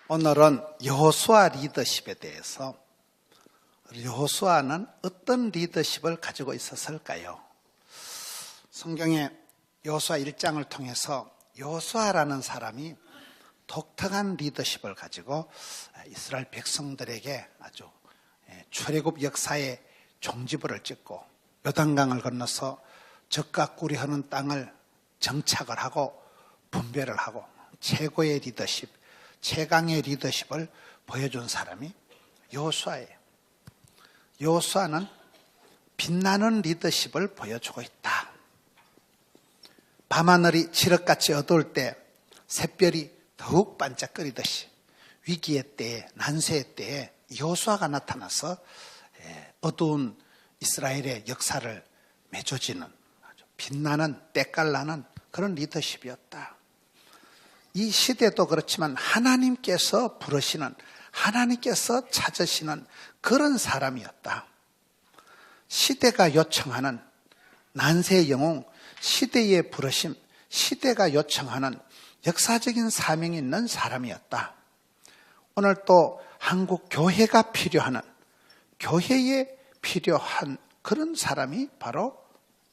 오늘은 여호수아 리더십에 대해서 여호수아는 어떤 리더십을 가지고 있었을까요? 성경에 여호수아 1장을 통해서 여호수아라는 사람이 독특한 리더십을 가지고 이스라엘 백성들에게 아주 출애굽 역사의 종지부를 찍고 요단강을 건너서 적과 꿀이 흐르는 땅을 정착을 하고 분배를 하고 최고의 리더십, 최강의 리더십을 보여준 사람이 여호수아예요. 여호수아는 빛나는 리더십을 보여주고 있다. 밤하늘이 칠흑같이 어두울 때 샛별이 더욱 반짝거리듯이 위기의 때에, 난세의 때에 여호수아가 나타나서 어두운 이스라엘의 역사를 맺어지는 아주 빛나는 때깔나는 그런 리더십이었다. 이 시대도 그렇지만 하나님께서 부르시는, 하나님께서 찾으시는 그런 사람이었다. 시대가 요청하는 난세의 영웅, 시대의 부르심, 시대가 요청하는 역사적인 사명이 있는 사람이었다. 오늘 또 한국 교회가 필요하는, 교회에 필요한 그런 사람이 바로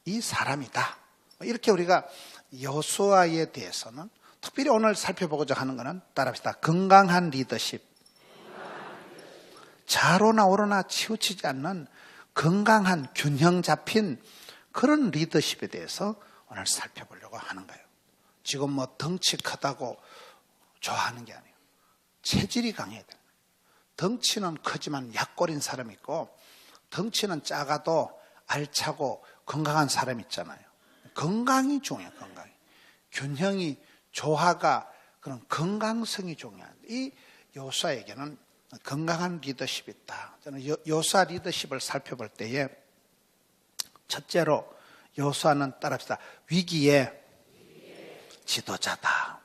이 사람이다. 이렇게 우리가 여호수아에 대해서는 특별히 오늘 살펴보고자 하는 것은 따라합시다. 건강한 리더십. 좌로나 우로나 치우치지 않는 건강한 균형 잡힌 그런 리더십에 대해서 오늘 살펴보려고 하는 거예요. 지금 뭐 덩치 크다고 좋아하는 게 아니에요. 체질이 강해야 돼요. 덩치는 크지만 약골인 사람이 있고 덩치는 작아도 알차고 건강한 사람이 있잖아요. 건강이 중요해요. 건강이. 균형이, 조화가, 그런 건강성이 중요한데 이 여호수아에게는 건강한 리더십이 있다. 저는 여호수아 리더십을 살펴볼 때에 첫째로 여호수아는 따라합시다. 위기의 지도자다.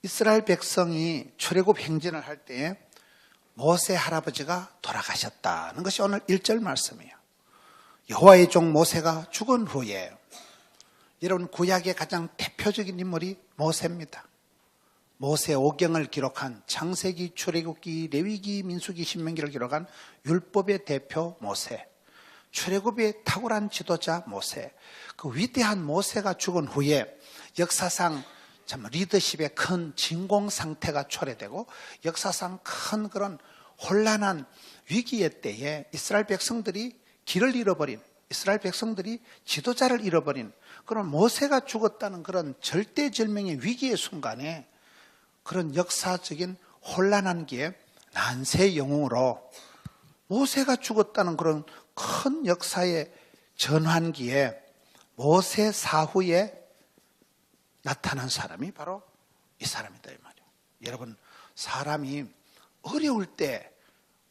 이스라엘 백성이 출애굽 행진을 할 때에 모세 할아버지가 돌아가셨다는 것이 오늘 1절 말씀이에요. 여호와의 종 모세가 죽은 후에 여러분 구약의 가장 대표적인 인물이 모세입니다. 모세 오경을 기록한 창세기, 출애굽기, 레위기, 민수기, 신명기를 기록한 율법의 대표 모세, 출애굽의 탁월한 지도자 모세. 그 위대한 모세가 죽은 후에 역사상 참 리더십의 큰 진공 상태가 초래되고 역사상 큰 그런 혼란한 위기의 때에 이스라엘 백성들이 길을 잃어버린, 이스라엘 백성들이 지도자를 잃어버린 그런 모세가 죽었다는 그런 절대절명의 위기의 순간에 그런 역사적인 혼란한 기에 난세의 영웅으로 모세가 죽었다는 그런 큰 역사의 전환기에 모세 사후에 나타난 사람이 바로 이 사람이다 이 말이에요. 여러분, 사람이 어려울 때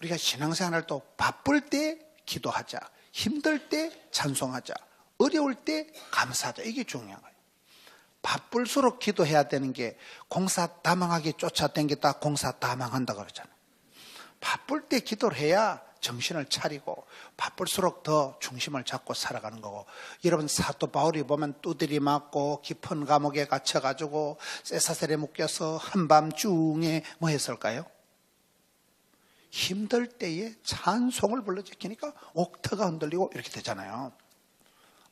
우리가 신앙생활을 또 바쁠 때 기도하자, 힘들 때 찬송하자, 어려울 때 감사하자. 이게 중요한 거예요. 바쁠수록 기도해야 되는 게 공사 다망하게 쫓아다니겠다 공사 다망한다 그러잖아요. 바쁠 때 기도를 해야 정신을 차리고 바쁠수록 더 중심을 잡고 살아가는 거고, 여러분 사도 바울이 보면 두드리 맞고 깊은 감옥에 갇혀가지고 쇠사슬에 묶여서 한밤중에 뭐 했을까요? 힘들 때에 찬송을 불러 제끼니까 옥터가 흔들리고 이렇게 되잖아요.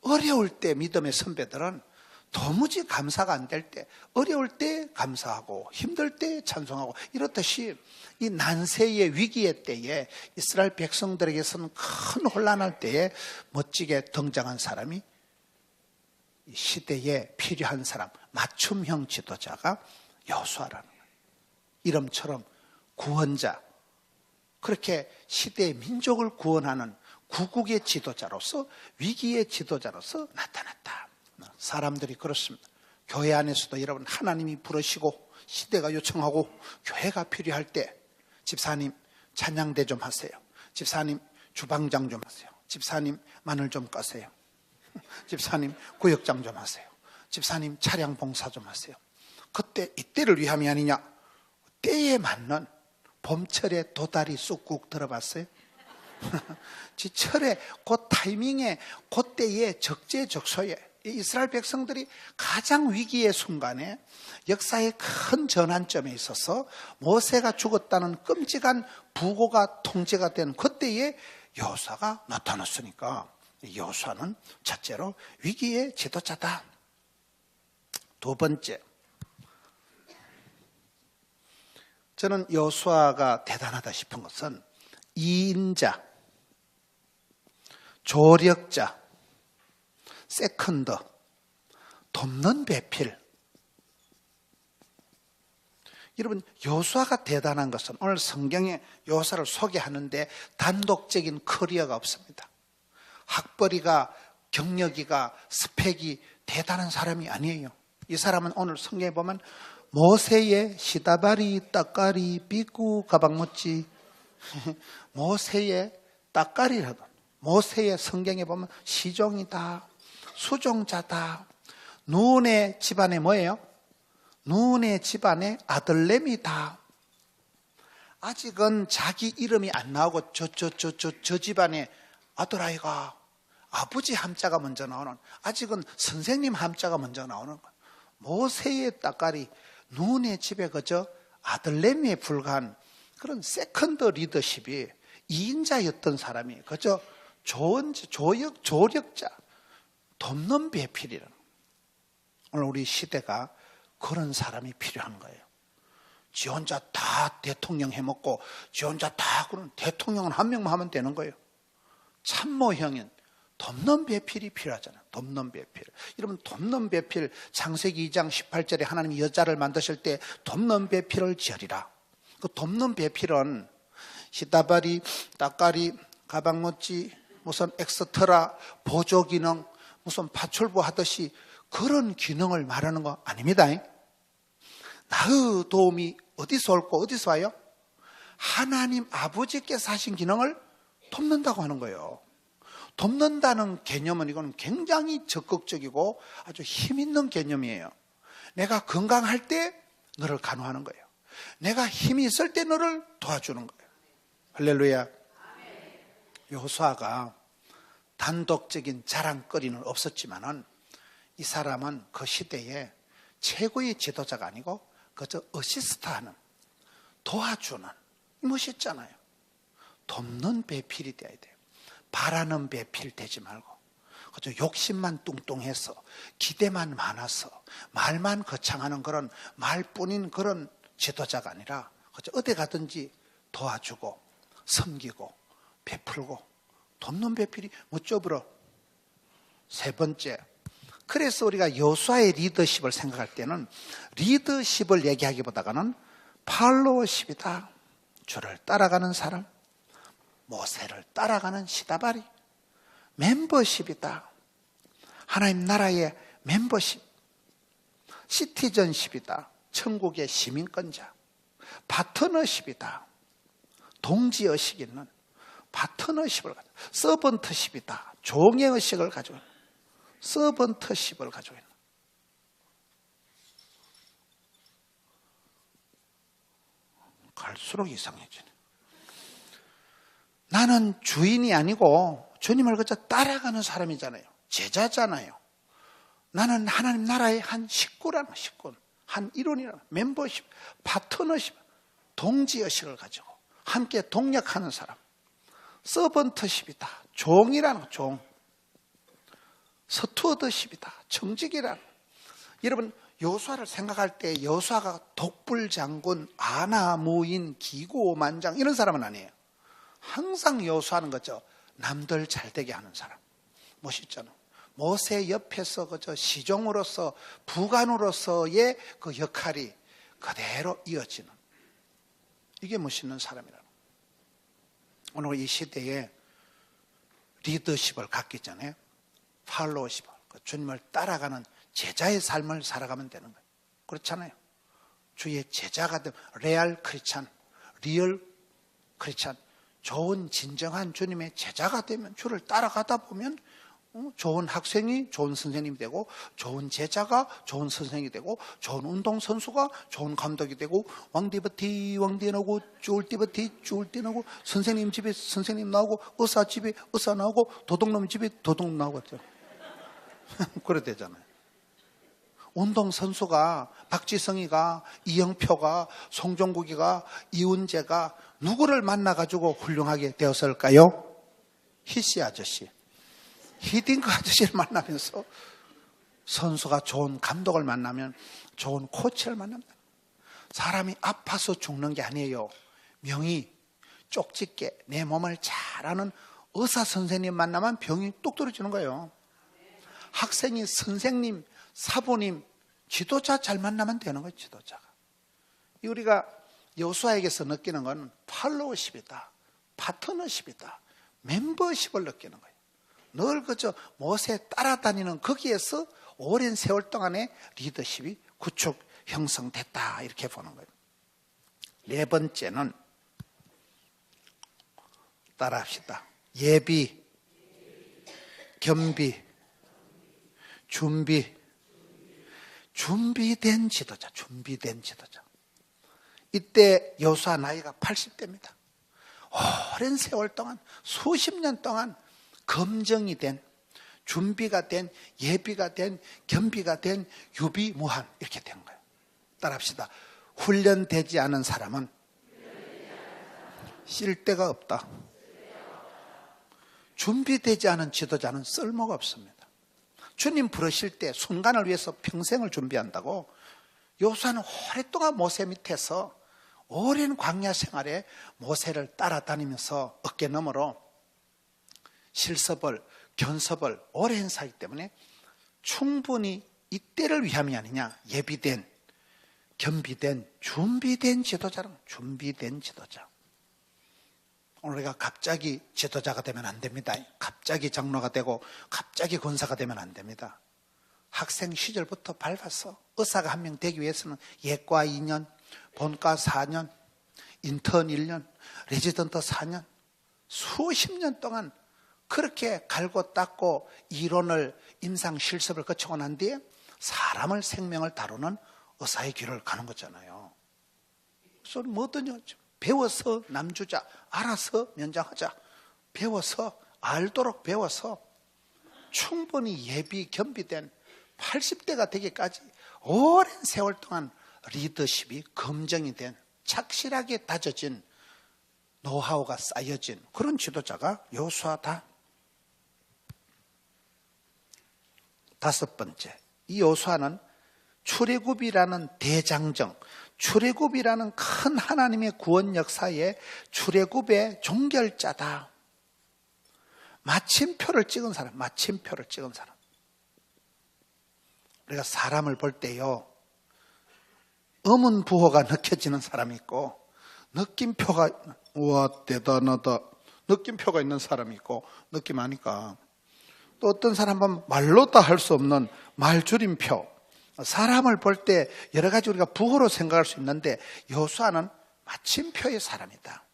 어려울 때 믿음의 선배들은 도무지 감사가 안 될 때, 어려울 때 감사하고 힘들 때 찬송하고 이렇듯이 이 난세의 위기의 때에 이스라엘 백성들에게서는 큰 혼란할 때에 멋지게 등장한 사람이 이 시대에 필요한 사람, 맞춤형 지도자가 여호수아라는 거예요. 이름처럼 구원자, 그렇게 시대의 민족을 구원하는 구국의 지도자로서, 위기의 지도자로서 나타났다. 사람들이 그렇습니다. 교회 안에서도 여러분 하나님이 부르시고 시대가 요청하고 교회가 필요할 때 집사님 찬양대 좀 하세요. 집사님 주방장 좀 하세요. 집사님 마늘 좀 까세요. 집사님 구역장 좀 하세요. 집사님 차량 봉사 좀 하세요. 그때 이때를 위함이 아니냐. 때에 맞는 봄철에 도다리 쑥국 들어봤어요? 지철에 그 타이밍에 그때에 적재적소에 이 이스라엘 백성들이 가장 위기의 순간에 역사의 큰 전환점에 있어서 모세가 죽었다는 끔찍한 부고가 통제가 된 그때에 여호수아가 나타났으니까 여호수아는 첫째로 위기의 지도자다. 두 번째, 저는 여호수아가 대단하다 싶은 것은 이인자, 조력자, 세컨더, 돕는 배필. 여러분, 여호수아가 대단한 것은 오늘 성경에 여호수아를 소개하는데 단독적인 커리어가 없습니다. 학벌이가, 경력이가, 스펙이 대단한 사람이 아니에요. 이 사람은 오늘 성경에 보면 모세의 시다바리, 따까리, 비구, 가방모찌, 모세의 따까리라도, 모세의 성경에 보면 시종이다, 수종자다. 눈의 집안에 뭐예요? 눈의 집안에 아들내미다. 아직은 자기 이름이 안 나오고 저 집안에 아들아이가 아버지 함자가 먼저 나오는, 아직은 선생님 함자가 먼저 나오는 거예요. 모세의 따까리, 눈의 집에 그저 아들내미에 불과한 그런 세컨드 리더십이 2인자였던 사람이 그저 조력자, 돕는 배필이라는. 오늘 우리 시대가 그런 사람이 필요한 거예요. 지 혼자 다 대통령 해먹고 지 혼자 다 그런 대통령은 한 명만 하면 되는 거예요. 참모형인 돕는 배필이 필요하잖아요. 돕는 배필. 여러분, 돕는 배필, 창세기 2장 18절에 하나님이 여자를 만드실 때 돕는 배필을 지으리라. 그 돕는 배필은 시다바리, 따까리, 가방모찌, 무슨 엑스트라, 보조기능, 무슨 파출부 하듯이 그런 기능을 말하는 거 아닙니다. 나의 도움이 어디서 올고 어디서 와요? 하나님 아버지께서 하신 기능을 돕는다고 하는 거예요. 돕는다는 개념은 이거는 굉장히 적극적이고 아주 힘 있는 개념이에요. 내가 건강할 때 너를 간호하는 거예요. 내가 힘이 있을 때 너를 도와주는 거예요. 할렐루야. 여호수아가 단독적인 자랑거리는 없었지만은 이 사람은 그 시대에 최고의 지도자가 아니고 그저 어시스트하는, 도와주는, 멋있잖아요. 돕는 배필이 돼야 돼요. 바라는 배필 되지 말고 그저 욕심만 뚱뚱해서 기대만 많아서 말만 거창하는 그런 말뿐인 그런 지도자가 아니라 그저 어디 가든지 도와주고 섬기고 베풀고 돕는 배필이 어쩌 부러. 세 번째, 그래서 우리가 여호수아의 리더십을 생각할 때는 리더십을 얘기하기보다는 팔로워십이다. 주를 따라가는 사람, 모세를 따라가는 시다바리, 멤버십이다. 하나님 나라의 멤버십, 시티즌십이다. 천국의 시민권자, 파트너십이다. 동지의식 있는 파트너십을 가지고, 서번트십이다. 종의 의식을 가지고 있는, 서번트십을 가지고 있는. 갈수록 이상해지네. 나는 주인이 아니고 주님을 그저 따라가는 사람이잖아요. 제자잖아요. 나는 하나님 나라의 한 식구라는, 식구, 한 일원이라는, 멤버십, 파트너십, 동지의식을 가지고 함께 동력하는 사람. 서번트십이다. 종이라는, 종. 스튜어드십이다. 청직이라는. 여러분, 여호수아를 생각할 때 여호수아가 독불장군, 아나무인, 기고만장 이런 사람은 아니에요. 항상 여호수아는 그저 남들 잘되게 하는 사람. 멋있잖아. 모세 옆에서 그저 시종으로서, 부관으로서의 그 역할이 그대로 이어지는, 이게 멋있는 사람이라는. 오늘 이 시대에 리더십을 갖기 전에 팔로우십을, 주님을 따라가는 제자의 삶을 살아가면 되는 거예요. 그렇잖아요. 주의 제자가 되면 레알 크리스찬, 리얼 크리스찬, 좋은 진정한 주님의 제자가 되면, 주를 따라가다 보면 좋은 학생이 좋은 선생님이 되고, 좋은 제자가 좋은 선생이 되고, 좋은 운동선수가 좋은 감독이 되고, 왕디버티 왕디 나오고, 쭈울띠버티 쭈울띠 나오고, 선생님 집에 선생님 나오고, 의사 집에 의사 나오고, 도둑놈 집에 도둑 나오고. 그래 되잖아요. 운동선수가 박지성이가 이영표가 송종국이가 이훈재가 누구를 만나가지고 훌륭하게 되었을까요? 히시 아저씨, 히딩크 아저씨를 만나면서 선수가 좋은 감독을 만나면 좋은 코치를 만납니다. 사람이 아파서 죽는 게 아니에요. 명의 쪽집게 내 몸을 잘 아는 의사 선생님 만나면 병이 뚝 떨어지는 거예요. 학생이 선생님, 사부님, 지도자 잘 만나면 되는 거예요. 지도자가. 우리가 여호수아에게서 느끼는 건 팔로우십이다, 파트너십이다, 멤버십을 느끼는 거예요. 늘 그저 모세 따라다니는 거기에서 오랜 세월 동안의 리더십이 구축 형성됐다, 이렇게 보는 거예요. 네 번째는 따라합시다. 예비, 겸비, 준비. 준비된 지도자, 준비된 지도자. 이때 여호수아 나이가 80대입니다. 오랜 세월 동안, 수십 년 동안 검증이 된, 준비가 된, 예비가 된, 겸비가 된, 유비무한, 이렇게 된 거예요. 따라합시다. 훈련되지 않은 사람은 쓸 데가 없다. 준비되지 않은 지도자는 쓸모가 없습니다. 주님 부르실 때 순간을 위해서 평생을 준비한다고. 여호수아는 오랫동안 모세 밑에서 오랜 광야 생활에 모세를 따라다니면서 어깨너머로 실습을, 견습을 오래 행사하기 때문에 충분히 이때를 위함이 아니냐, 예비된, 겸비된, 준비된 지도자는 준비된 지도자. 오늘 우리가 갑자기 지도자가 되면 안 됩니다. 갑자기 장로가 되고 갑자기 권사가 되면 안 됩니다. 학생 시절부터 밟아서 의사가 한 명 되기 위해서는 예과 2년, 본과 4년, 인턴 1년, 레지던트 4년, 수십 년 동안 그렇게 갈고 닦고 이론을, 임상 실습을 거치고 난 뒤에 사람을, 생명을 다루는 의사의 길을 가는 거잖아요. 그래서 뭐든요, 배워서 남주자, 알아서 면장하자. 배워서, 알도록 배워서 충분히 예비, 겸비된 80대가 되기까지 오랜 세월 동안 리더십이 검증이 된, 착실하게 다져진, 노하우가 쌓여진 그런 지도자가 여호수아다. 다섯 번째, 이 여호수아는 출애굽이라는 대장정, 출애굽이라는 큰 하나님의 구원 역사에 출애굽의 종결자다. 마침표를 찍은 사람, 마침표를 찍은 사람. 우리가 사람을 볼 때요, 어문부호가 느껴지는 사람이 있고, 느낌표가, 우와 대단하다, 느낌표가 있는 사람이 있고, 느낌 아니까. 또 어떤 사람은 말로 다 할 수 없는 말줄임표. 사람을 볼 때 여러 가지 우리가 부호로 생각할 수 있는데, 여호수아는 마침표의 사람이다.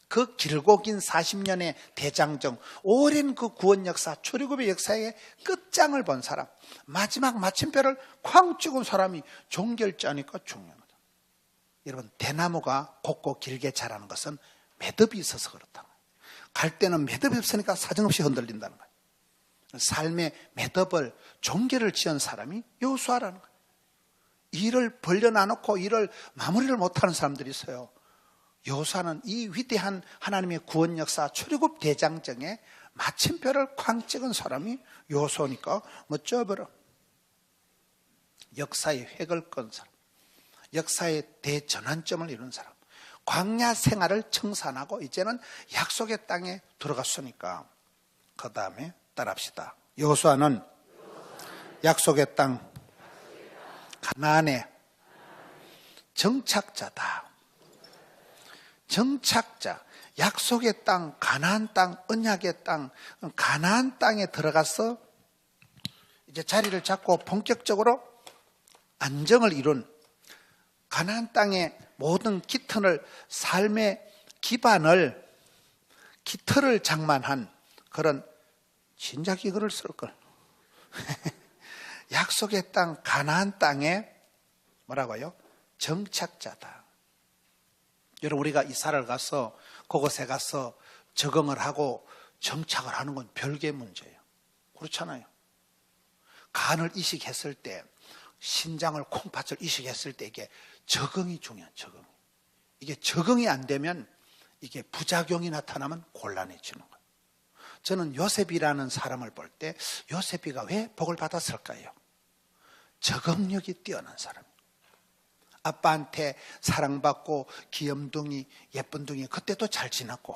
그 길고 긴 40년의 대장정, 오랜 그 구원 역사, 출애굽의 역사의 끝장을 본 사람, 마지막 마침표를 쾅 찍은 사람이 종결자니까 중요하다. 여러분, 대나무가 곱고 길게 자라는 것은 매듭이 있어서 그렇다. 갈 때는 매듭이 없으니까 사정없이 흔들린다는 거예요. 삶의 매듭을, 종결을 지은 사람이 여호수아라는 거예요. 일을 벌려놔놓고 일을 마무리를 못하는 사람들이 있어요. 여호수아는 이 위대한 하나님의 구원 역사, 출애굽 대장정에 마침표를 쾅 찍은 사람이 여호수아니까 멋져버려. 역사의 획을 끈 사람, 역사의 대전환점을 이룬 사람, 광야 생활을 청산하고 이제는 약속의 땅에 들어갔으니까. 그 다음에 따라합시다. 여호수아는 약속의 땅, 가나안의 정착자다. 정착자, 약속의 땅, 가나안 땅, 언약의 땅, 가나안 땅에 들어가서 이제 자리를 잡고 본격적으로 안정을 이룬, 가나안 땅의 모든 기틀을, 삶의 기반을, 기틀을 장만한 그런, 진작 이거를 쓸걸. 약속의 땅, 가나안 땅에 뭐라고요? 정착자다. 여러분, 우리가 이사를 가서 그곳에 가서 적응을 하고 정착을 하는 건 별개의 문제예요. 그렇잖아요. 간을 이식했을 때, 신장을 콩팥을 이식했을 때 이게 적응이 중요한 적응. 이게 적응이 안 되면 이게 부작용이 나타나면 곤란해지는 거예요. 저는 요셉이라는 사람을 볼 때 요셉이가 왜 복을 받았을까요? 적응력이 뛰어난 사람이에요. 아빠한테 사랑받고 귀염둥이 예쁜둥이 그때도 잘 지났고,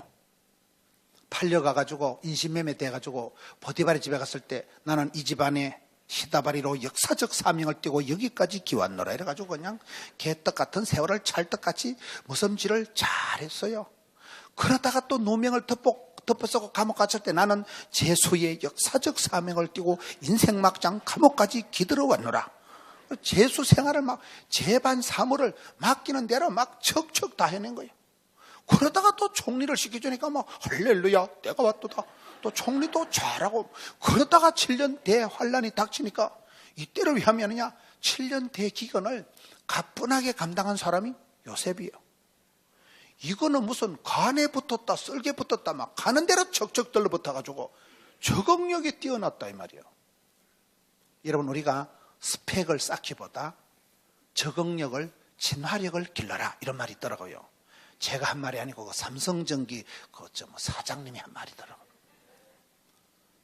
팔려가가지고 인신매매 돼가지고 보디발의 집에 갔을 때 나는 이 집안에 시다바리로 역사적 사명을 띠고 여기까지 기왔노라 이래가지고 그냥 개떡 같은 세월을 찰떡같이 무섬질을 잘했어요. 그러다가 또 누명을 덮어쓰고 감옥 갔을 때 나는 제수의 역사적 사명을 띠고 인생 막장 감옥까지 기들어 왔노라. 제수 생활을 막 제반 사무를 맡기는 대로 막 척척 다 해낸 거예요. 그러다가 또 총리를 시켜주니까 막 할렐루야 때가 왔도다. 또 총리도 잘하고, 그러다가 7년 대환란이 닥치니까 이때를 왜 하면냐, 7년 대기근을 가뿐하게 감당한 사람이 요셉이에요. 이거는 무슨 간에 붙었다 썰게 붙었다 막 가는 대로 척척 들러붙어가지고 적응력이 뛰어났다 이 말이에요. 여러분, 우리가 스펙을 쌓기보다 적응력을, 진화력을 길러라 이런 말이 있더라고요. 제가 한 말이 아니고 그 삼성전기 사장님이 한 말이더라고요.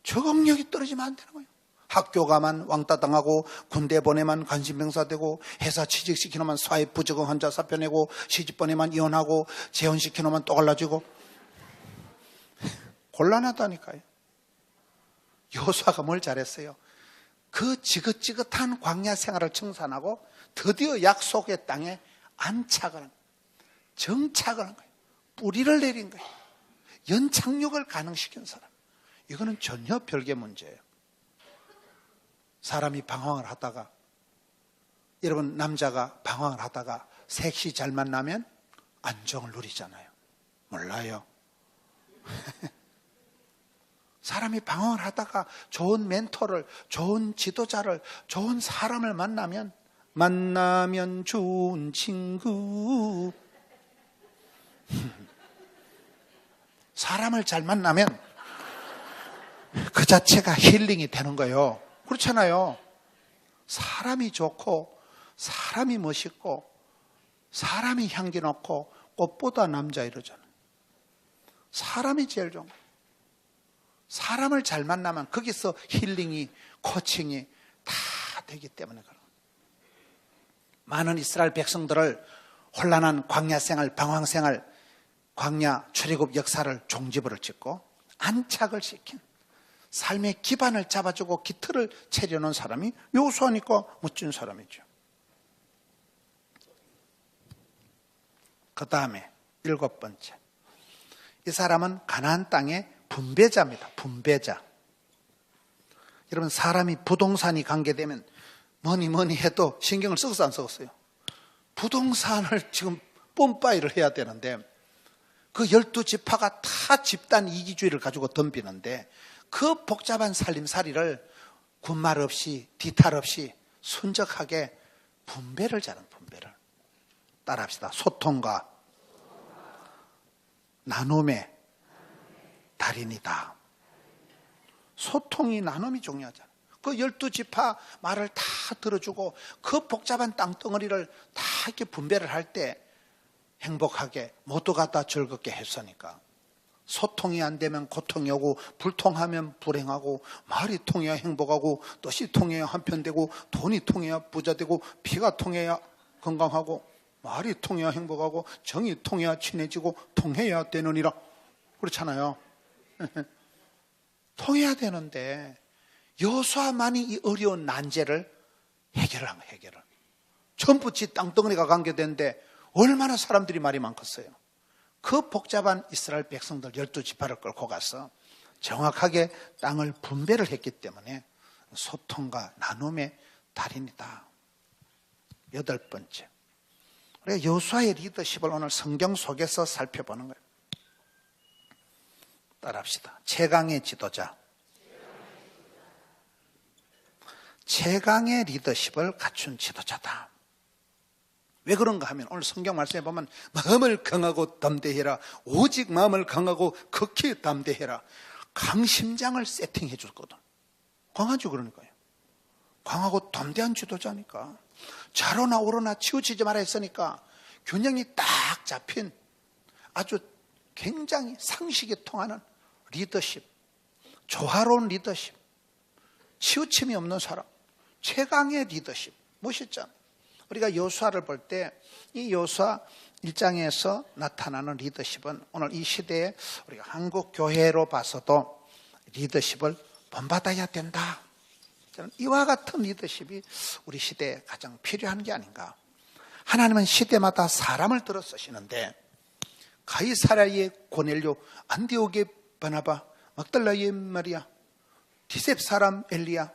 적응력이 떨어지면 안 되는 거예요. 학교 가만 왕따 당하고, 군대 보내만 관심병사 되고, 회사 취직시키놓으면 사회 부적응 환자 사표 내고, 시집 보내만 이혼하고, 재혼시키놓으면 또 갈라지고 곤란하다니까요. 여호수아가 뭘 잘했어요? 그 지긋지긋한 광야 생활을 청산하고 드디어 약속의 땅에 안착을 한 거예요. 정착을 한 거예요. 뿌리를 내린 거예요. 연착륙을 가능시킨 사람. 이거는 전혀 별개 문제예요. 사람이 방황을 하다가, 여러분, 남자가 방황을 하다가 섹시 잘 만나면 안정을 누리잖아요. 몰라요. 사람이 방황을 하다가 좋은 멘토를, 좋은 지도자를, 좋은 사람을 만나면 좋은 친구. 사람을 잘 만나면 그 자체가 힐링이 되는 거예요. 그렇잖아요. 사람이 좋고, 사람이 멋있고, 사람이 향기 높고, 꽃보다 남자 이러잖아요. 사람이 제일 좋은 거예요. 사람을 잘 만나면 거기서 힐링이, 코칭이 다 되기 때문에 그런 거예요. 많은 이스라엘 백성들을 혼란한 광야 생활, 방황 생활, 광야 출애굽 역사를 종지부를 찍고 안착을 시킨, 삶의 기반을 잡아주고 기틀을 차려놓은 사람이 여호수아니까 멋진 사람이죠. 그 다음에 7번째, 이 사람은 가나안 땅의 분배자입니다. 분배자. 여러분, 사람이 부동산이 관계되면 뭐니 해도 신경을 쓰겠어 안 쓰겠어요? 부동산을 지금 뽐빠이를 해야 되는데, 그 12지파가 다 집단 이기주의를 가지고 덤비는데, 그 복잡한 살림살이를 군말 없이 뒤탈 없이 순적하게 분배를 잘하는, 분배를. 따라합시다. 소통과 나눔의 달인이다. 소통이, 나눔이 중요하잖아요. 그 12지파 말을 다 들어주고 그 복잡한 땅덩어리를 다 이렇게 분배를 할 때 행복하게 모두가 다 즐겁게 했으니까. 소통이 안 되면 고통이 오고, 불통하면 불행하고, 말이 통해야 행복하고, 뜻이 통해야 한편되고, 돈이 통해야 부자되고, 피가 통해야 건강하고, 말이 통해야 행복하고, 정이 통해야 친해지고, 통해야 되느니라. 그렇잖아요. 통해야 되는데 여호수아만이 이 어려운 난제를 해결한 거예요. 해결을. 전부 지 땅덩어리가 관계되는데 얼마나 사람들이 말이 많겠어요. 그 복잡한 이스라엘 백성들 12지파를 끌고 가서 정확하게 땅을 분배를 했기 때문에 소통과 나눔의 달인이다. 8번째, 우리가 여호수아의 리더십을 오늘 성경 속에서 살펴보는 거예요. 따라합시다. 최강의 지도자. 최강의 리더십을 갖춘 지도자다. 왜 그런가 하면 오늘 성경 말씀에 보면 마음을 강하고 담대해라. 오직 마음을 강하고 극히 담대해라. 강심장을 세팅해 줬거든. 강하죠, 그러니까요. 강하고 담대한 지도자니까. 좌로나 우로나 치우치지 말아 했으니까 균형이 딱 잡힌 아주 굉장히 상식이 통하는 리더십, 조화로운 리더십, 치우침이 없는 사람, 최강의 리더십, 멋있잖아요. 우리가 여호수아를 볼 때 이 여호수아 1장에서 나타나는 리더십은 오늘 이 시대에 우리가 한국 교회로 봐서도 리더십을 본받아야 된다. 저는 이와 같은 리더십이 우리 시대에 가장 필요한 게 아닌가. 하나님은 시대마다 사람을 들어 쓰시는데 가이사랴의 고넬료, 안디옥의 바나바, 막달라의 마리아, 디셉 사람 엘리야,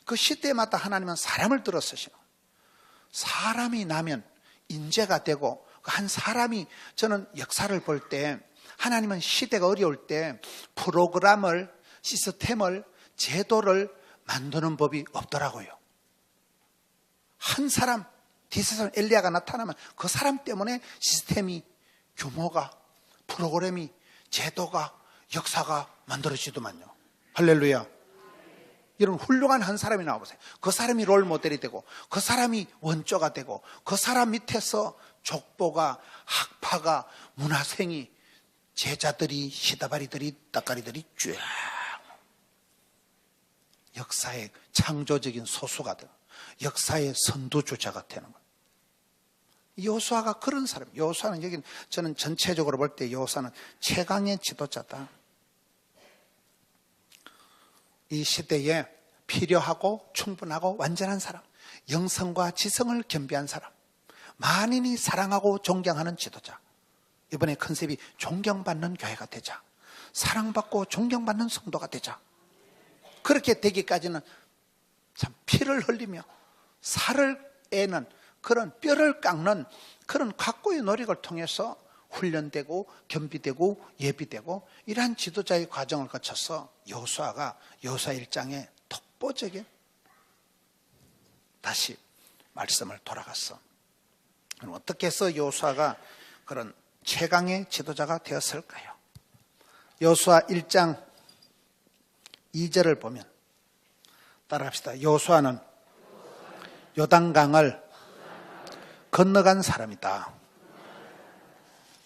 그 시대마다 하나님은 사람을 들어 쓰시는 거예요. 사람이 나면 인재가 되고 한 사람이, 저는 역사를 볼 때 하나님은 시대가 어려울 때 프로그램을, 시스템을, 제도를 만드는 법이 없더라고요. 한 사람, 디세선 엘리야가 나타나면 그 사람 때문에 시스템이, 규모가, 프로그램이, 제도가, 역사가 만들어지더만요. 할렐루야. 이런 훌륭한 한 사람이 나와보세요. 그 사람이 롤모델이 되고, 그 사람이 원조가 되고, 그 사람 밑에서 족보가, 학파가, 문화생이, 제자들이, 시다바리들이, 따까리들이 쫙 역사의 창조적인 소수가 되고 역사의 선두주자가 되는 거예요. 여호수아가 그런 사람. 여호수아는 여기는, 저는 전체적으로 볼 때 여호수아는 최강의 지도자다. 이 시대에 필요하고 충분하고 완전한 사람, 영성과 지성을 겸비한 사람, 만인이 사랑하고 존경하는 지도자. 이번에 컨셉이 존경받는 교회가 되자, 사랑받고 존경받는 성도가 되자. 그렇게 되기까지는 참 피를 흘리며 살을 애는 그런 뼈를 깎는 그런 각고의 노력을 통해서 훈련되고 겸비되고 예비되고 이러한 지도자의 과정을 거쳐서 여호수아가 여호수아 1장에 독보적인 다시 말씀을 돌아갔어. 어떻게 해서 여호수아가 그런 최강의 지도자가 되었을까요? 여호수아 1장 2절을 보면 따라합시다. 여호수아는 요단강을 건너간 사람이다.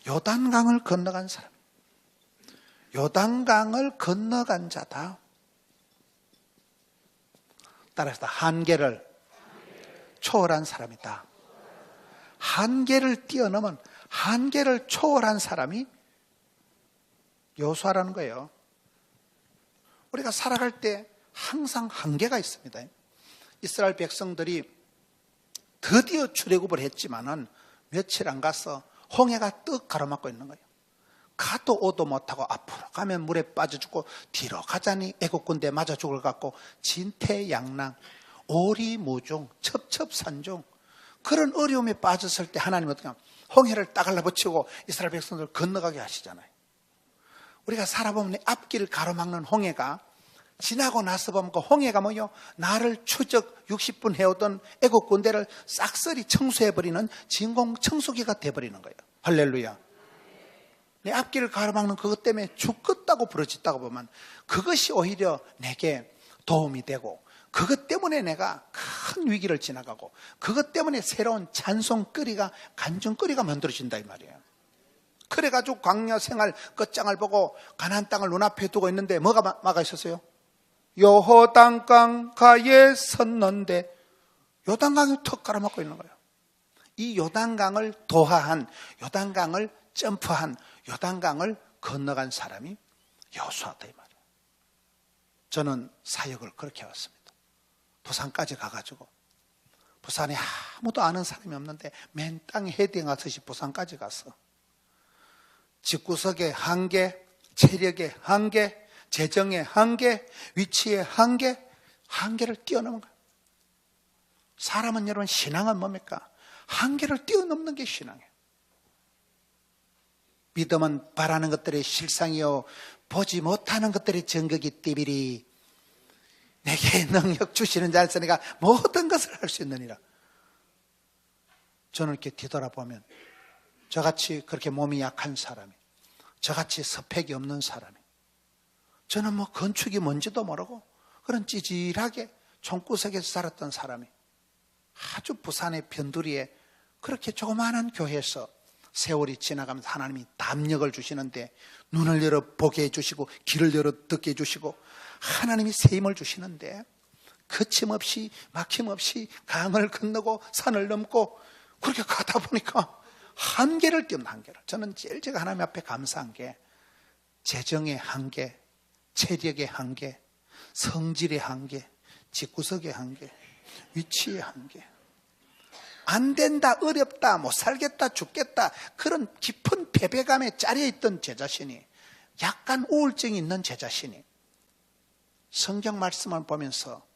요단강을 건너간 사람. 요단강을 건너간 자다. 따라합시다. 한계를 초월한 사람이다. 한계를 뛰어넘은, 한계를 초월한 사람이 여호수아라는 거예요. 우리가 살아갈 때 항상 한계가 있습니다. 이스라엘 백성들이 드디어 출애굽을 했지만은 며칠 안 가서 홍해가 떡 가로막고 있는 거예요. 가도 오도 못하고 앞으로 가면 물에 빠져 죽고 뒤로 가자니 애국 군대에 맞아 죽을 것 같고 진퇴양난, 오리무중, 첩첩산중, 그런 어려움에 빠졌을 때 하나님은 어떻게 하면 홍해를 딱 갈라붙이고 이스라엘 백성들을 건너가게 하시잖아요. 우리가 살아보면 앞길을 가로막는 홍해가 지나고 나서 보면 그 홍해가 뭐요? 나를 추적 60분 해오던 애국 군대를 싹쓸이 청소해버리는 진공 청소기가 돼버리는 거예요. 할렐루야. 내 앞길을 가로막는 그것 때문에 죽겠다고 부러졌다고 보면 그것이 오히려 내게 도움이 되고, 그것 때문에 내가 큰 위기를 지나가고, 그것 때문에 새로운 찬송거리가, 간증거리가 만들어진다 이 말이에요. 그래가지고 광야 생활 끝장을 보고 가나안 땅을 눈앞에 두고 있는데 뭐가 막아 있었어요? 요단강 가에 섰는데 요단강이 턱 가로막고 있는 거예요. 이 요단강을 도하한, 요단강을 점프한, 요단강을 건너간 사람이 여호수아다 이 말이에요. 저는 사역을 그렇게 해왔습니다. 부산까지 가가지고, 부산에 아무도 아는 사람이 없는데 맨 땅에 헤딩하듯이 부산까지 갔어. 집구석의 한계, 체력의 한계, 재정의 한계, 위치의 한계, 한계를 뛰어넘은 거예요. 사람은, 여러분, 신앙은 뭡니까? 한계를 뛰어넘는 게 신앙이에요. 믿음은 바라는 것들의 실상이요 보지 못하는 것들의 정극이 띠비리. 내게 능력 주시는 자를 쓰니까 모든 것을 할 수 있느니라. 저는 이렇게 뒤돌아보면 저같이 그렇게 몸이 약한 사람이, 저같이 스펙이 없는 사람이, 저는 뭐 건축이 뭔지도 모르고 그런 찌질하게 총구석에서 살았던 사람이 아주 부산의 변두리에 그렇게 조그마한 교회에서 세월이 지나가면서 하나님이 담력을 주시는데 눈을 열어 보게 해주시고 길을 열어 듣게 해주시고 하나님이 새 힘을 주시는데 거침없이 막힘없이 강을 건너고 산을 넘고 그렇게 가다 보니까 한계를 뛰어넘는 한계를. 저는 제일 제가 하나님 앞에 감사한 게 재정의 한계, 체력의 한계, 성질의 한계, 집구석의 한계, 위치의 한계. 안 된다, 어렵다, 못 살겠다, 죽겠다 그런 깊은 패배감에 짜려있던 제 자신이 약간 우울증이 있는 제 자신이 성경 말씀을 보면서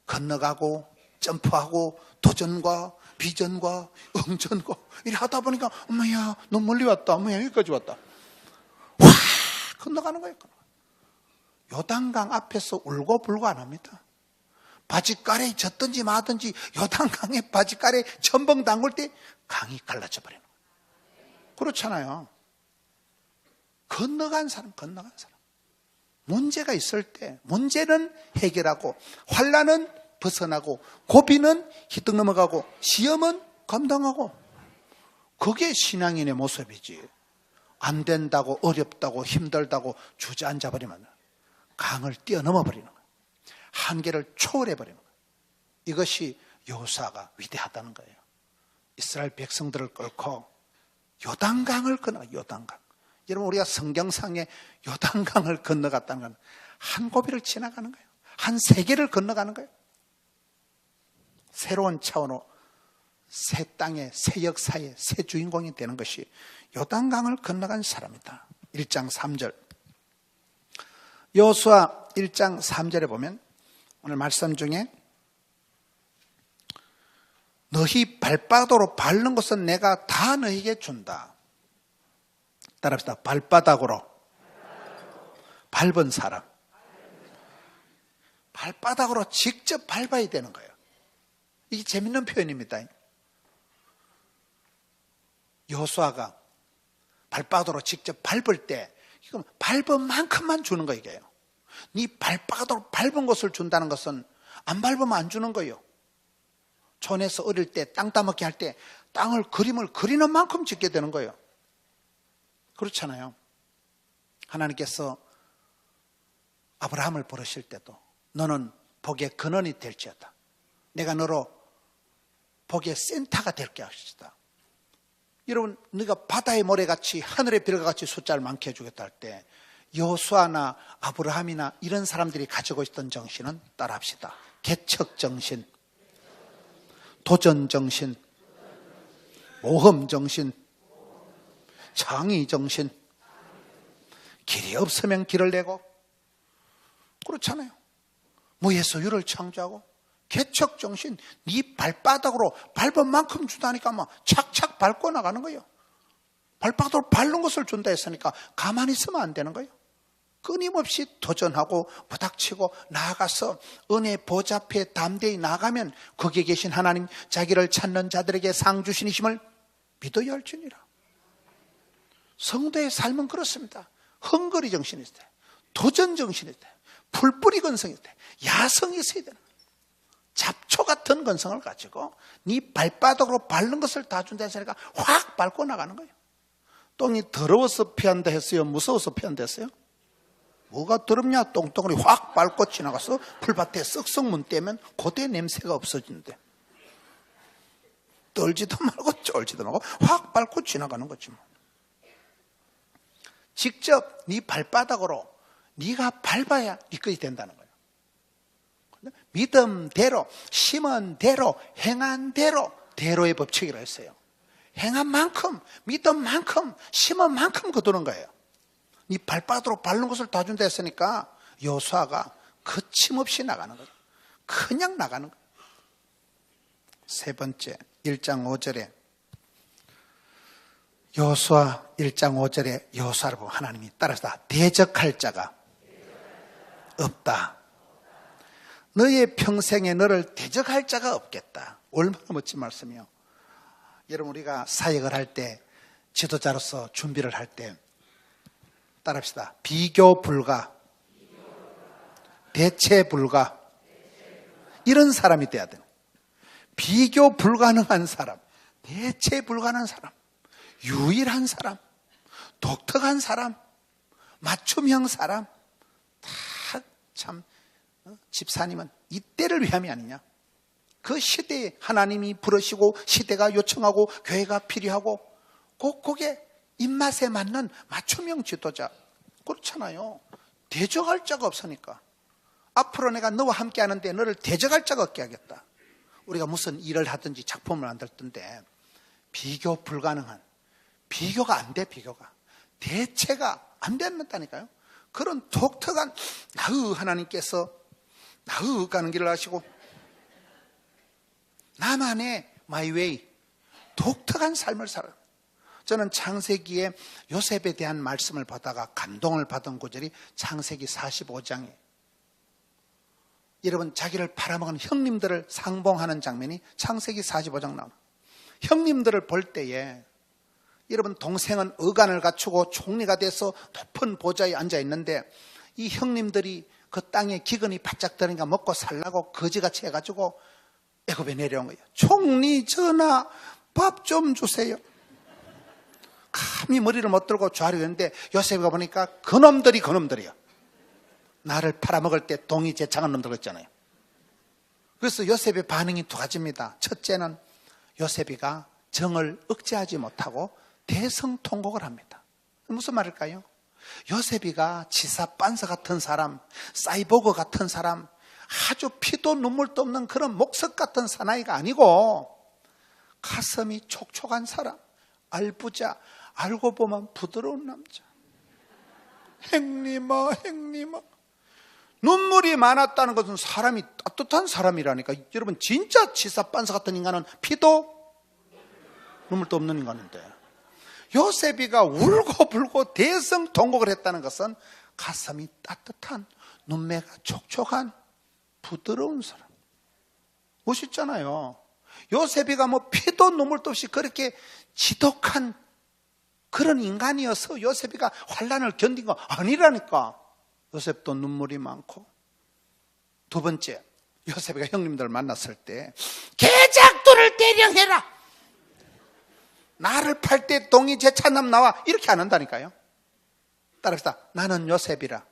건너가고 점프하고 도전과 비전과 응전과 이래 하다 보니까 엄마야 너 멀리 왔다, 엄마야 여기까지 왔다. 와 건너가는 거예요. 요단강 앞에서 울고불고 안 합니다. 바짓가래에 젖든지 마든지 요단강에 바짓가래에 첨벙 담글 때 강이 갈라져 버리는 거예요. 그렇잖아요. 건너간 사람. 문제가 있을 때 문제는 해결하고 환난은 벗어나고 고비는 희뜩 넘어가고 시험은 감당하고 그게 신앙인의 모습이지. 안 된다고 어렵다고 힘들다고 주저앉아 버리면 강을 뛰어넘어 버리는 거예요. 한계를 초월해 버리는 거예요. 이것이 여호수아가 위대하다는 거예요. 이스라엘 백성들을 끌고 요단강을 건너. 요단강. 여러분 우리가 성경상에 요단강을 건너갔다는 건 한 고비를 지나가는 거예요. 한 세계를 건너가는 거예요. 새로운 차원으로 새 땅의 새 역사의 새 주인공이 되는 것이 요단강을 건너간 사람이다. 1장 3절. 여호수아 1장 3절에 보면 오늘 말씀 중에 너희 발바닥으로 밟는 것은 내가 다 너희에게 준다. 따라합시다. 발바닥으로 밟은 사람. 발바닥으로 직접 밟아야 되는 거예요. 이게 재밌는 표현입니다. 여호수아가 발바닥으로 직접 밟을 때 이건 밟은 만큼만 주는 거 이게요. 네 발바닥으로 밟은 것을 준다는 것은 안 밟으면 안 주는 거예요. 촌에서 어릴 때 땅 따먹기 할 때 땅을 그림을 그리는 만큼 짓게 되는 거예요. 그렇잖아요. 하나님께서 아브라함을 부르실 때도 너는 복의 근원이 될지어다. 내가 너로 복의 센터가 될게 하시다. 여러분, 네가 바다의 모래같이 하늘의 별과 같이 숫자를 많게 해주겠다 할 때 여호수아나 아브라함이나 이런 사람들이 가지고 있던 정신은 따라합시다. 개척정신, 도전정신, 모험정신, 정의정신. 길이 없으면 길을 내고 그렇잖아요. 무의 소유를 창조하고 개척정신, 네 발바닥으로 밟은 만큼 주다니까 막 착착 밟고 나가는 거예요. 발바닥으로 밟는 것을 준다 했으니까 가만히 있으면 안 되는 거예요. 끊임없이 도전하고 부닥치고 나아가서 은혜 보좌 앞에 담대히 나가면 거기에 계신 하나님 자기를 찾는 자들에게 상 주시니심을 믿어야 할지니라. 성도의 삶은 그렇습니다. 헝거리 정신이 있어야 돼. 도전 정신이 있어야 돼. 풀뿌리 건성이 있어야 돼. 야성이 있어야 되는 거예요. 잡초 같은 건성을 가지고 네 발바닥으로 밟는 것을 다 준다 했으니까 확 밟고 나가는 거예요. 똥이 더러워서 피한다 했어요? 무서워서 피한다 했어요? 뭐가 더럽냐? 똥덩어리 확 밟고 지나가서 풀밭에 쓱쓱 문 떼면 그때 냄새가 없어지는데 떨지도 말고 쫄지도 말고 확 밟고 지나가는 거지 뭐. 직접 네 발바닥으로 네가 밟아야 네 것이 된다는 거예요. 믿음대로, 심은 대로, 행한 대로, 대로의 법칙이라 했어요. 행한 만큼, 믿은 만큼, 심은 만큼 거두는 거예요. 네 발바닥으로 밟는 것을 다 준다 했으니까 여호수아가 거침없이 나가는 거예요. 그냥 나가는 거예요. 세 번째, 1장 5절에 여호수아 1장 5절에 여호수아를 보고 하나님이 따라서 대적할 자가 없다. 너의 평생에 너를 대적할 자가 없겠다. 얼마나 멋진 말씀이요. 여러분 우리가 사역을 할 때 지도자로서 준비를 할 때 따라합시다. 비교 불가, 대체 불가, 이런 사람이 돼야 되는 거예요. 비교 불가능한 사람, 대체 불가능한 사람, 유일한 사람, 독특한 사람, 맞춤형 사람. 다 참 집사님은 이때를 위함이 아니냐. 그 시대에 하나님이 부르시고 시대가 요청하고 교회가 필요하고 그게 입맛에 맞는 맞춤형 지도자. 그렇잖아요. 대적할 자가 없으니까. 앞으로 내가 너와 함께 하는데 너를 대적할 자가 없게 하겠다. 우리가 무슨 일을 하든지 작품을 만들던데 비교 불가능한, 비교가 안 돼. 비교가 대체가 안 된다니까요. 그런 독특한 하나님께서 가는 길을 하시고 나만의 마이 웨이, 독특한 삶을 살아요. 저는 창세기에 요셉에 대한 말씀을 보다가 감동을 받은 구절이 창세기 45장이에요. 여러분, 자기를 팔아먹은 형님들을 상봉하는 장면이 창세기 45장 나옵니다. 형님들을 볼 때에 여러분, 동생은 어간을 갖추고 총리가 돼서 높은 보좌에 앉아 있는데 이 형님들이 그 땅에 기근이 바짝 드니까 먹고 살라고 거지같이 해가지고 애굽에 내려온 거예요. 총리 전하, 밥 좀 주세요. 감히 머리를 못 들고 좌리했는데 요셉이가 보니까 그놈들이요. 나를 팔아먹을 때 동이 제창한 놈들 있잖아요. 그래서 요셉의 반응이 두 가지입니다. 첫째는 요셉이가 정을 억제하지 못하고 대성통곡을 합니다. 무슨 말일까요? 요셉이가 지사 빤서 같은 사람, 사이보그 같은 사람, 아주 피도 눈물도 없는 그런 목석 같은 사나이가 아니고 가슴이 촉촉한 사람, 알부자, 알고 보면 부드러운 남자. 행님아, 행님아. 눈물이 많았다는 것은 사람이 따뜻한 사람이라니까. 여러분, 진짜 지사 빤서 같은 인간은 피도 눈물도 없는 인간인데 요셉이가 울고불고 대성통곡을 했다는 것은 가슴이 따뜻한, 눈매가 촉촉한 부드러운 사람. 멋있잖아요. 요셉이가 뭐 피도 눈물도 없이 그렇게 지독한 그런 인간이어서 요셉이가 환난을 견딘 거 아니라니까. 요셉도 눈물이 많고. 두 번째, 요셉이가 형님들 만났을 때 계작도를 대령해라. 나를 팔 때 동이 제찬남 나와. 이렇게 안 한다니까요. 따라합시다. 나는 요셉이라.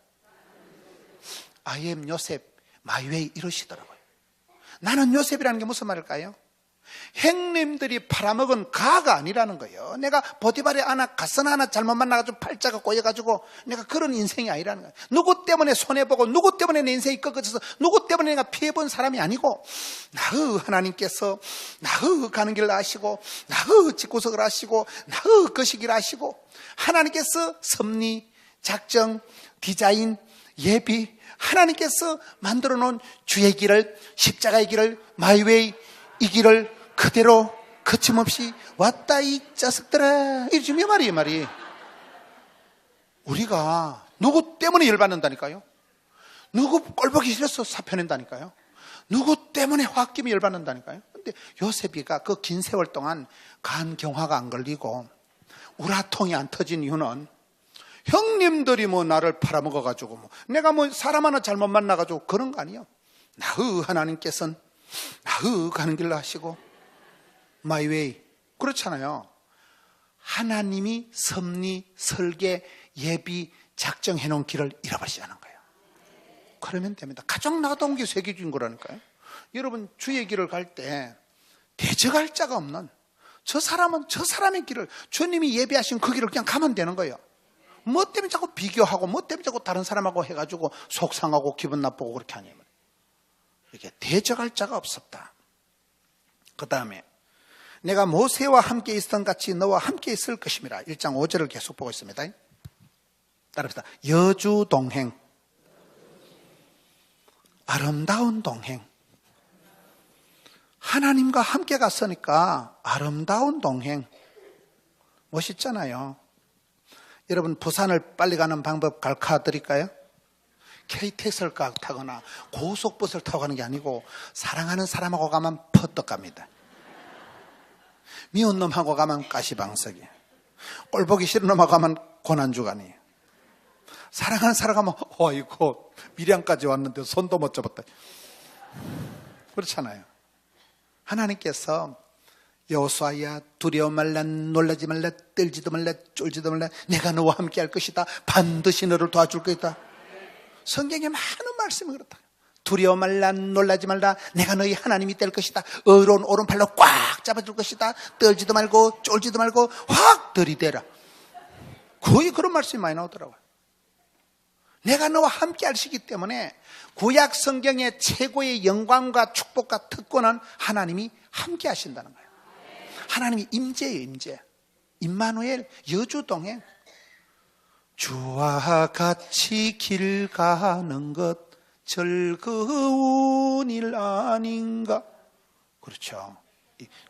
I am 요셉, my way 이러시더라고요. 나는 요셉이라는 게 무슨 말일까요? 형님들이 팔아먹은 가가 아니라는 거예요. 내가 보디발에 가선 하나 잘못 만나가지고 팔자가 꼬여가지고 내가 그런 인생이 아니라는 거예요. 누구 때문에 손해보고 누구 때문에 내 인생이 꺾어져서 누구 때문에 내가 피해본 사람이 아니고 하나님께서 가는 길을 아시고 집구석을 아시고 거시기를 아시고 하나님께서 섭리, 작정, 디자인, 예비 하나님께서 만들어 놓은 주의 길을, 십자가의 길을, 마이웨이 이 길을 그대로 거침없이 왔다 이 자식들아. 이 지금 이 말이에요, 말이. 우리가 누구 때문에 열받는다니까요. 누구 꼴보기 싫어서 사표낸다니까요. 누구 때문에 홧김에 열받는다니까요. 근데 요셉이가 그 긴 세월 동안 간경화가 안 걸리고 우라통이 안 터진 이유는 형님들이 뭐 나를 팔아먹어가지고 뭐 내가 뭐 사람 하나 잘못 만나가지고 그런 거 아니에요. 하나님께서는 가는 길로 하시고 my way. 그렇잖아요. 하나님이 섭리, 설계, 예비, 작정해 놓은 길을 잃어버리지 않은 거예요. 그러면 됩니다. 가장 나다운 게 세계주의인 거라니까요. 여러분, 주의 길을 갈 때 대적할 자가 없는 저 사람은 저 사람의 길을 주님이 예비하신 그 길을 그냥 가면 되는 거예요. 뭐 때문에 자꾸 비교하고 뭐 때문에 자꾸 다른 사람하고 해가지고 속상하고 기분 나쁘고 그렇게 하냐면 이렇게 대적할 자가 없었다. 그 다음에 내가 모세와 함께 있었던 같이 너와 함께 있을 것임이라. 1장 5절을 계속 보고 있습니다. 따라합시다. 여주 동행, 아름다운 동행. 하나님과 함께 갔으니까 아름다운 동행. 멋있잖아요. 여러분, 부산을 빨리 가는 방법 가르쳐 드릴까요? KTX를 타거나 고속버스를 타고 가는 게 아니고 사랑하는 사람하고 가면 퍼떡 갑니다. 미운 놈하고 가면 가시방석이에요. 꼴보기 싫은 놈하고 가면 고난주간이에요. 사랑하는 사람 가면 어이구 밀양까지 왔는데 손도 못 잡았다. 그렇잖아요. 하나님께서 여호수아야 두려워 말라 놀라지 말라 떨지도 말라 쫄지도 말라 내가 너와 함께 할 것이다. 반드시 너를 도와줄 것이다. 성경에 많은 말씀이 그렇다. 두려워 말라 놀라지 말라 내가 너희 하나님이 될 것이다. 의로운 오른팔로 꽉 잡아줄 것이다. 떨지도 말고 쫄지도 말고 확 들이대라. 거의 그런 말씀이 많이 나오더라고요. 내가 너와 함께 하시기 때문에 구약 성경의 최고의 영광과 축복과 특권은 하나님이 함께 하신다는 거예요. 하나님이 임재예요. 임재. 임마누엘 여주동행. 주와 같이 길 가는 것 즐거운 일 아닌가. 그렇죠.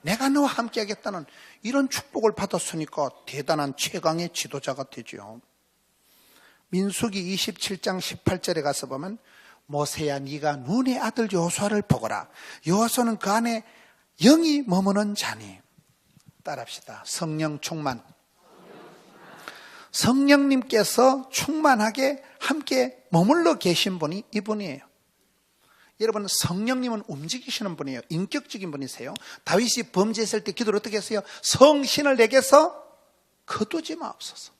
내가 너와 함께 하겠다는 이런 축복을 받았으니까 대단한 최강의 지도자가 되죠. 민수기 27장 18절에 가서 보면 모세야 네가 눈의 아들 여호수아를 보거라. 여호수아는 그 안에 영이 머무는 자니. 따라합시다. 성령 충만. 성령님께서 충만하게 함께 머물러 계신 분이 이분이에요. 여러분 성령님은 움직이시는 분이에요. 인격적인 분이세요. 다윗이 범죄했을 때 기도를 어떻게 했어요? 성신을 내게서 거두지 마옵소서.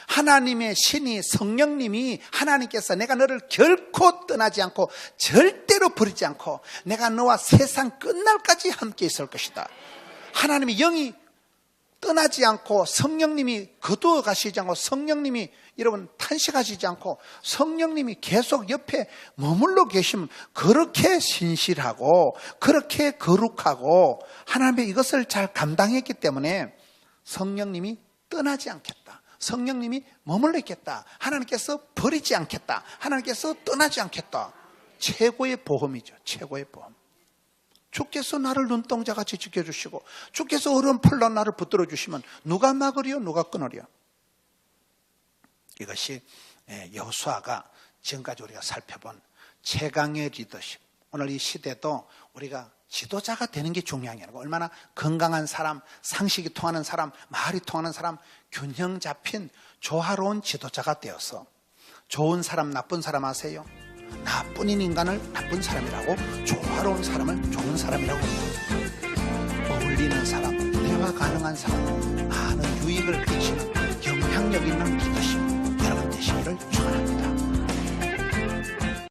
하나님의 신이 성령님이 하나님께서 내가 너를 결코 떠나지 않고 절대로 버리지 않고 내가 너와 세상 끝날까지 함께 있을 것이다. 하나님의 영이 떠나지 않고 성령님이 거두어 가시지 않고 성령님이 여러분 탄식하시지 않고 성령님이 계속 옆에 머물러 계시면 그렇게 신실하고 그렇게 거룩하고 하나님의 이것을 잘 감당했기 때문에 성령님이 떠나지 않겠다. 성령님이 머물러 있겠다. 하나님께서 버리지 않겠다. 하나님께서 떠나지 않겠다. 최고의 보험이죠. 최고의 보험. 주께서 나를 눈동자같이 지켜주시고 주께서 어려운 팔로 나를 붙들어 주시면 누가 막으리요? 누가 끊으리요? 이것이 여호수아가 지금까지 우리가 살펴본 최강의 리더십. 오늘 이 시대도 우리가 지도자가 되는 게 중요한 게 아니고 얼마나 건강한 사람, 상식이 통하는 사람, 말이 통하는 사람, 균형 잡힌 조화로운 지도자가 되어서 좋은 사람, 나쁜 사람 아세요? 나뿐인 인간을 나쁜 사람이라고 조화로운 사람을 좋은 사람이라고 어울리는 사람, 대화 가능한 사람